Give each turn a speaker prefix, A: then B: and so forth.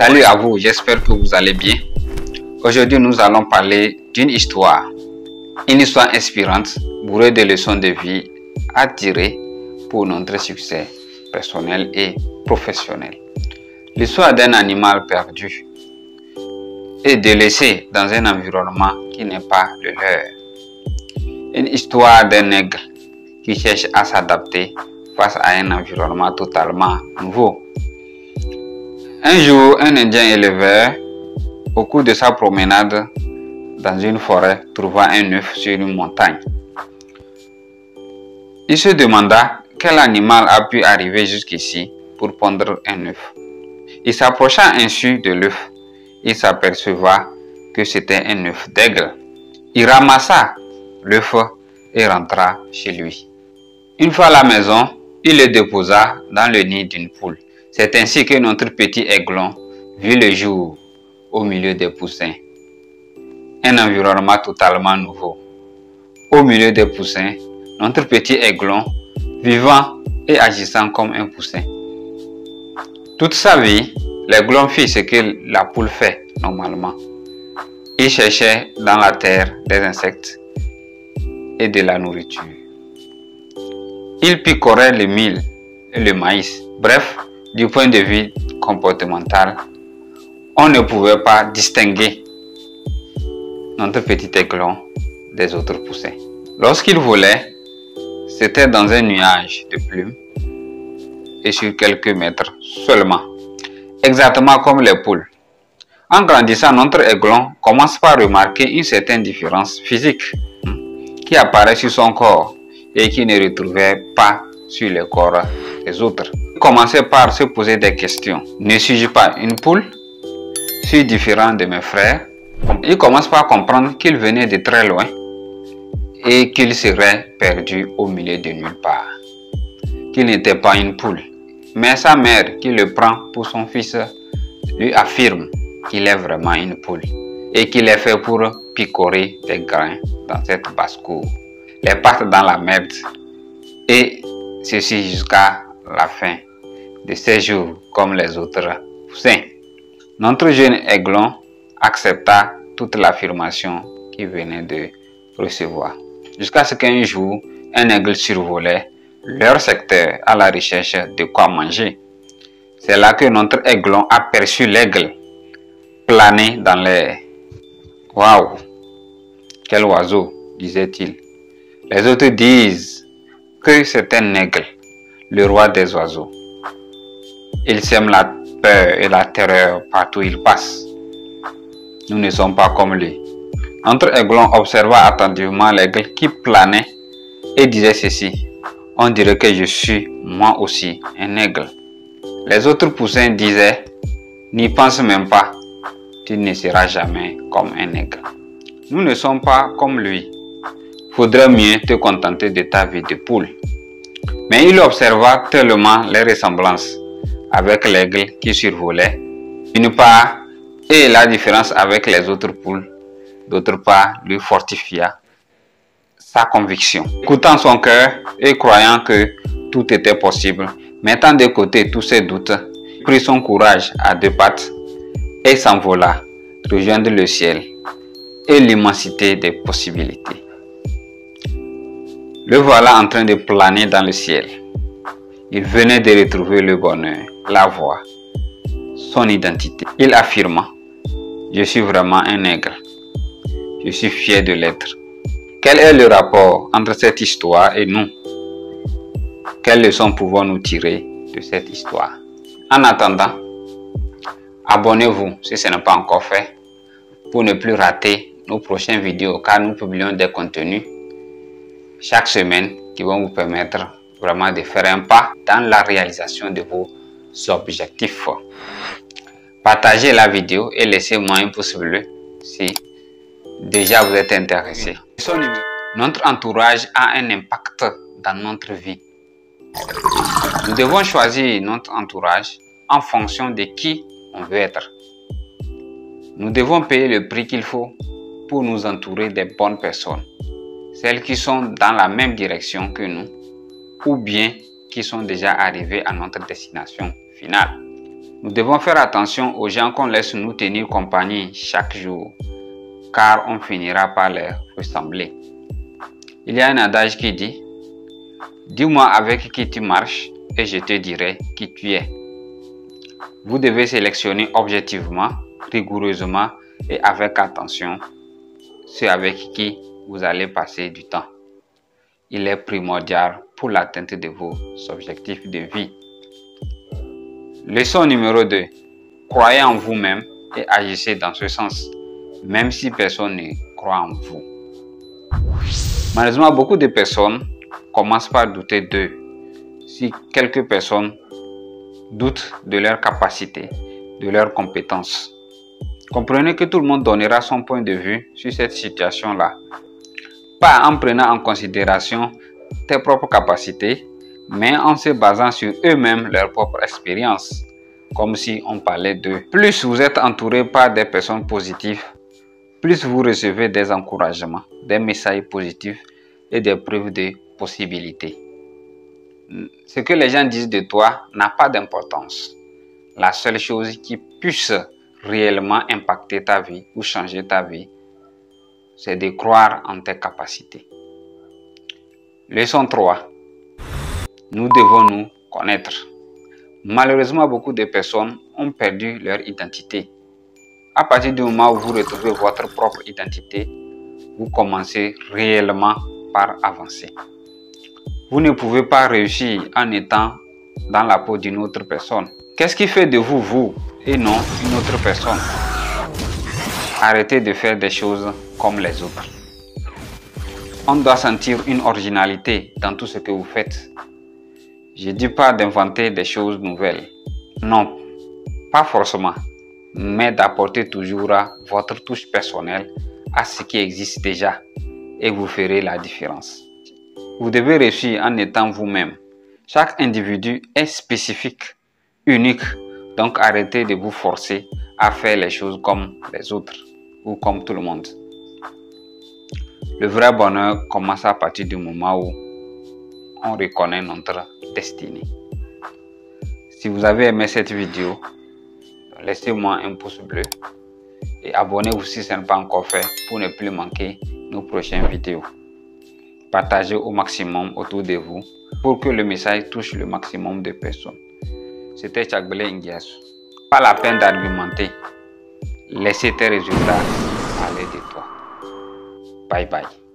A: Salut à vous, j'espère que vous allez bien. Aujourd'hui, nous allons parler d'une histoire. Une histoire inspirante, bourrée de leçons de vie à tirer pour notre succès personnel et professionnel. L'histoire d'un animal perdu et délaissé dans un environnement qui n'est pas le leur. Une histoire d'un aigle qui cherche à s'adapter face à un environnement totalement nouveau. Un jour, un Indien éleveur, au cours de sa promenade dans une forêt, trouva un œuf sur une montagne. Il se demanda quel animal a pu arriver jusqu'ici pour pondre un œuf. Il s'approcha ainsi de l'œuf. Il s'aperceva que c'était un œuf d'aigle. Il ramassa l'œuf et rentra chez lui. Une fois à la maison, il le déposa dans le nid d'une poule. C'est ainsi que notre petit aiglon vit le jour au milieu des poussins. Un environnement totalement nouveau. Au milieu des poussins, notre petit aiglon vivant et agissant comme un poussin. Toute sa vie, l'aiglon fit ce que la poule fait normalement. Il cherchait dans la terre des insectes et de la nourriture. Il picorait le mil et le maïs. Bref, du point de vue comportemental, on ne pouvait pas distinguer notre petit aiglon des autres poussins. Lorsqu'il volait, c'était dans un nuage de plumes et sur quelques mètres seulement, exactement comme les poules. En grandissant, notre aiglon commence par remarquer une certaine différence physique qui apparaît sur son corps et qui ne retrouvait pas sur le corps des autres. Il commençait par se poser des questions. Ne suis-je pas une poule? Suis-je différent de mes frères? Il commence par comprendre qu'il venait de très loin et qu'il serait perdu au milieu de nulle part. Qu'il n'était pas une poule. Mais sa mère, qui le prend pour son fils, lui affirme qu'il est vraiment une poule et qu'il est fait pour picorer des grains dans cette basse-cour, les pattes dans la merde, et ceci jusqu'à la fin de ses jours comme les autres poussins. Notre jeune aiglon accepta toute l'affirmation qu'il venait de recevoir, jusqu'à ce qu'un jour, un aigle survolait leur secteur à la recherche de quoi manger. C'est là que notre aiglon aperçut l'aigle planer dans l'air. Waouh! Quel oiseau, disait-il. Les autres disent que c'est un aigle, le roi des oiseaux. Il sème la peur et la terreur partout où il passe. Nous ne sommes pas comme lui. Notre aiglon observa attentivement l'aigle qui planait et disait ceci. On dirait que je suis moi aussi un aigle. Les autres poussins disaient, n'y pense même pas, tu ne seras jamais comme un aigle. Nous ne sommes pas comme lui. Faudrait mieux te contenter de ta vie de poule. Mais il observa tellement les ressemblances avec l'aigle qui survolait, d'une part, et la différence avec les autres poules, d'autre part, lui fortifia sa conviction. Écoutant son cœur et croyant que tout était possible, mettant de côté tous ses doutes, il prit son courage à deux pattes et s'envola rejoindre le ciel et l'immensité des possibilités. Le voilà en train de planer dans le ciel. Il venait de retrouver le bonheur, la voix, son identité. Il affirma, je suis vraiment un aigle. Je suis fier de l'être. Quel est le rapport entre cette histoire et nous? Quelles leçons pouvons-nous tirer de cette histoire? En attendant, abonnez-vous si ce n'est pas encore fait pour ne plus rater nos prochaines vidéos car nous publions des contenus chaque semaine qui vont vous permettre vraiment de faire un pas dans la réalisation de vos objectifs. Partagez la vidéo et laissez-moi un pouce bleu si déjà vous êtes intéressé. Notre entourage a un impact dans notre vie. Nous devons choisir notre entourage en fonction de qui on veut être. Nous devons payer le prix qu'il faut pour nous entourer des bonnes personnes. Celles qui sont dans la même direction que nous ou bien qui sont déjà arrivées à notre destination finale. Nous devons faire attention aux gens qu'on laisse nous tenir compagnie chaque jour, car on finira par leur ressembler. Il y a un adage qui dit « Dis-moi avec qui tu marches et je te dirai qui tu es ». Vous devez sélectionner objectivement, rigoureusement et avec attention ceux avec qui vous allez passer du temps. Il est primordial pour l'atteinte de vos objectifs de vie. Leçon numéro 2. Croyez en vous-même et agissez dans ce sens, même si personne ne croit en vous. Malheureusement, beaucoup de personnes commencent par douter d'eux. Si quelques personnes doutent de leurs capacités, de leurs compétences, comprenez que tout le monde donnera son point de vue sur cette situation-là. Pas en prenant en considération tes propres capacités, mais en se basant sur eux-mêmes, leur propre expérience, comme si on parlait d'eux. Plus vous êtes entouré par des personnes positives, plus vous recevez des encouragements, des messages positifs et des preuves de possibilités. Ce que les gens disent de toi n'a pas d'importance. La seule chose qui puisse réellement impacter ta vie ou changer ta vie, c'est de croire en tes capacités. Leçon 3. Nous devons nous connaître. Malheureusement, beaucoup de personnes ont perdu leur identité. À partir du moment où vous retrouvez votre propre identité, vous commencez réellement par avancer. Vous ne pouvez pas réussir en étant dans la peau d'une autre personne. Qu'est-ce qui fait de vous, vous, et non une autre personne? Arrêtez de faire des choses comme les autres. On doit sentir une originalité dans tout ce que vous faites. Je ne dis pas d'inventer des choses nouvelles. Non, pas forcément. Mais d'apporter toujours votre touche personnelle à ce qui existe déjà et vous ferez la différence. Vous devez réussir en étant vous-même. Chaque individu est spécifique, unique. Donc arrêtez de vous forcer à faire les choses comme les autres ou comme tout le monde. Le vrai bonheur commence à partir du moment où on reconnaît notre destinée. Si vous avez aimé cette vidéo, laissez-moi un pouce bleu et abonnez-vous si ce n'est pas encore fait pour ne plus manquer nos prochaines vidéos. Partagez au maximum autour de vous pour que le message touche le maximum de personnes. C'était Tchagbele Ngiasu. Pas la peine d'argumenter. Laissez tes résultats aller de toi. Bye bye.